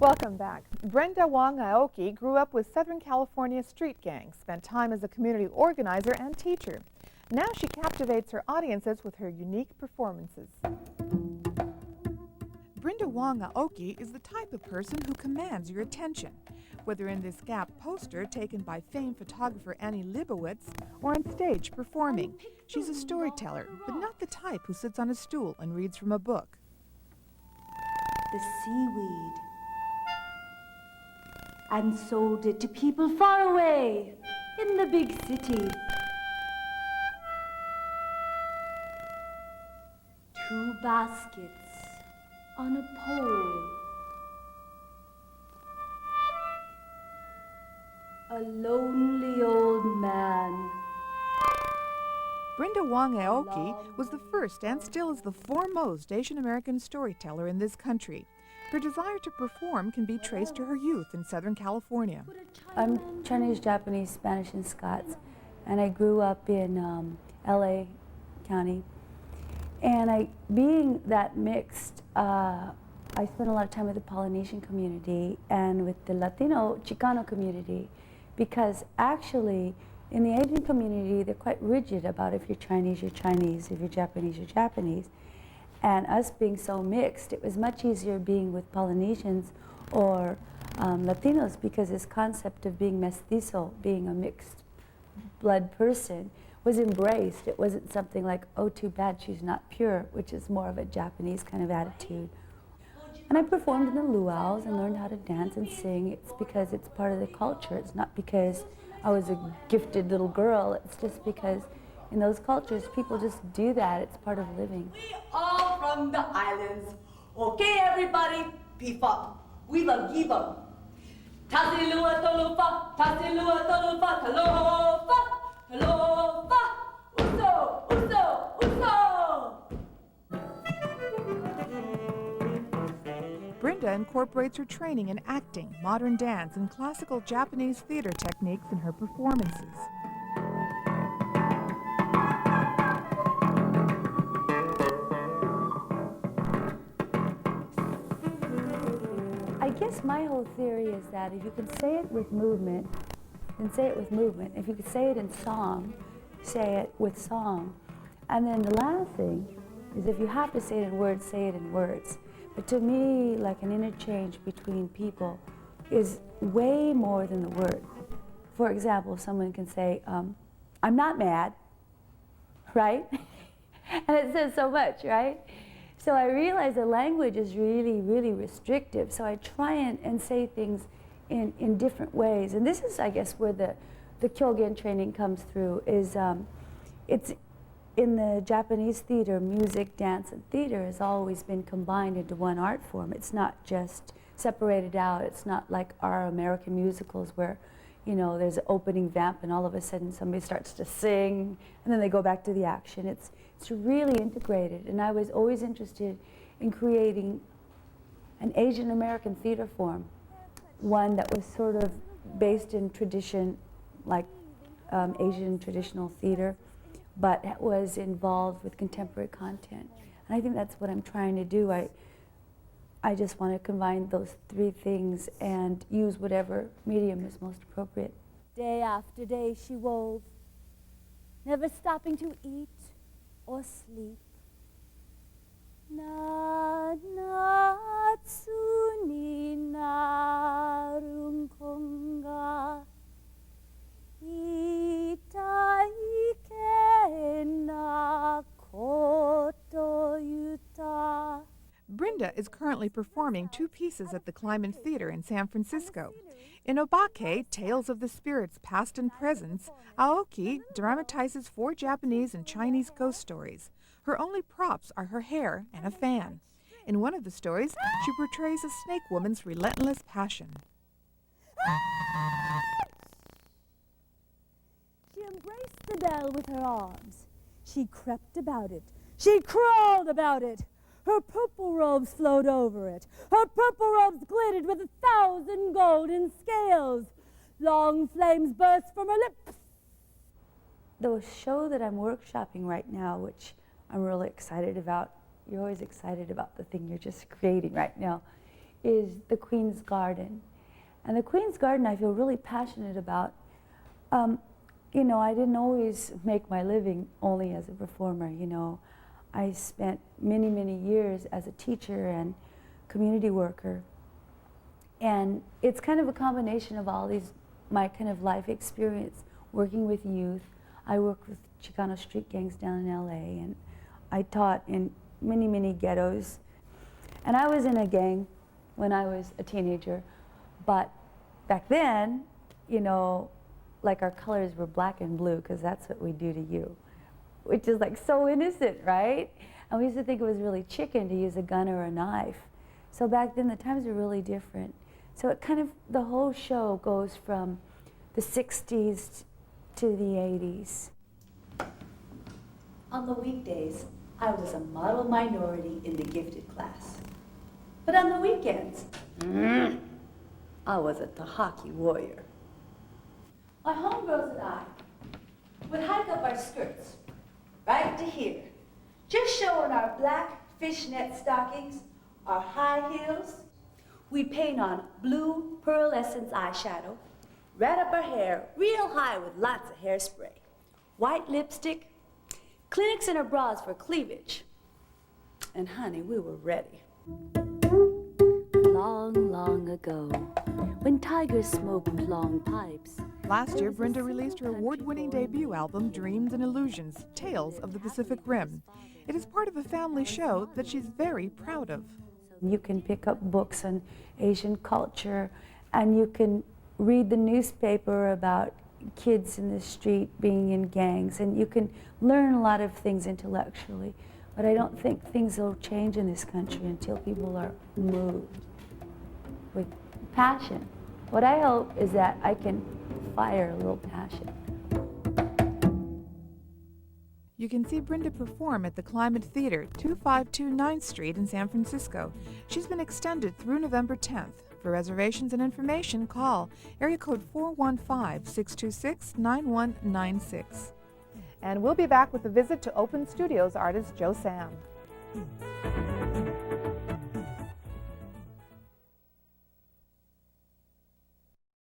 Welcome back. Brenda Wong Aoki grew up with Southern California street gangs, spent time as a community organizer and teacher. Now she captivates her audiences with her unique performances. Brenda Wong Aoki is the type of person who commands your attention, whether in this Gap poster taken by famed photographer Annie Leibovitz or on stage performing. She's a storyteller, but not the type who sits on a stool and reads from a book. The seaweed, and sold it to people far away in the big city. 2 baskets on a pole. A lonely old man. Brenda Wong Aoki was the first and still is the foremost Asian American storyteller in this country. Her desire to perform can be traced to her youth in Southern California. I'm Chinese, Japanese, Spanish, and Scots, and I grew up in LA County. And being that mixed, I spent a lot of time with the Polynesian community and with the Latino Chicano community, because actually in the Asian community they're quite rigid about if you're Chinese, if you're Japanese, you're Japanese. And us being so mixed, it was much easier being with Polynesians or Latinos, because this concept of being mestizo, being a mixed blood person, was embraced. It wasn't something like, oh, too bad she's not pure, which is more of a Japanese kind of attitude. And I performed in the luau's and learned how to dance and sing. It's because it's part of the culture. It's not because I was a gifted little girl. It's just because in those cultures, people just do that. It's part of living. We all from the islands. Okay, everybody, beef up. We will give them. Tasilua tolufa, tasilua tolufa, talofa, talofa, uso, uso, uso. Brenda incorporates her training in acting, modern dance, and classical Japanese theater techniques in her performances. I guess my whole theory is that if you can say it with movement, then say it with movement. If you can say it in song, say it with song. And then the last thing is, if you have to say it in words, say it in words. But to me, like an interchange between people is way more than the word. For example, someone can say, I'm not mad, right? And it says so much, right? So I realize the language is really, really restrictive. So I try and say things in different ways. And this is, I guess, where the Kyogen training comes through, is it's in the Japanese theater, music, dance, and theater has always been combined into one art form. It's not just separated out. It's not like our American musicals where, you know, there's an opening vamp and all of a sudden somebody starts to sing and then they go back to the action. It's really integrated, and I was always interested in creating an Asian American theater form, one that was sort of based in tradition, like Asian traditional theater, but was involved with contemporary content. And I think that's what I'm trying to do. I just want to combine those 3 things and use whatever medium is most appropriate. Day after day she wove, never stopping to eat or sleep. Na na tsuni narung konga itai ke na koto yuta. Brenda is currently performing 2 pieces at the Acclaimed Theater in San Francisco. In Obake, Tales of the Spirits, Past and Present, Aoki dramatizes 4 Japanese and Chinese ghost stories. Her only props are her hair and a fan. In one of the stories, she portrays a snake woman's relentless passion. She embraced the bell with her arms. She crept about it. She crawled about it. Her purple robes flowed over it. Her purple robes glittered with 1,000 golden scales. Long flames burst from her lips. The show that I'm workshopping right now, which I'm really excited about, you're always excited about the thing you're just creating right now, is the Queen's Garden. And the Queen's Garden I feel really passionate about. You know, I didn't always make my living only as a performer, you know. I spent many, many years as a teacher and community worker. And it's kind of a combination of all these, my kind of life experience, working with youth. I worked with Chicano street gangs down in LA, and I taught in many, many ghettos. And I was in a gang when I was a teenager, but back then, you know, like our colors were black and blue, because that's what we do to you, which is like so innocent, right? And we used to think it was really chicken to use a gun or a knife. So back then the times were really different. So it kind of, the whole show goes from the 60s to the 80s. On the weekdays, I was a model minority in the gifted class. But on the weekends, I was a Tahaki warrior. My homegirls and I would hike up our skirts right to here, just showing our black fishnet stockings, our high heels. We'd paint on blue pearlescent eyeshadow, rat up our hair real high with lots of hairspray, white lipstick, clinics in our bras for cleavage. And honey, we were ready. Long, long ago, when tigers smoked long pipes. Last year, Brenda released her award-winning debut album, Dreams and Illusions, Tales of the Pacific Rim. It is part of a family show that she's very proud of. You can pick up books on Asian culture, and you can read the newspaper about kids in the street being in gangs, and you can learn a lot of things intellectually. But I don't think things will change in this country until people are moved with passion. What I hope is that I can fire a little passion. You can see Brenda perform at the Climate Theater, 252 9th Street in San Francisco. She's been extended through November 10th. For reservations and information, call area code 415-626-9196. And we'll be back with a visit to Open Studios artist Joe Sam.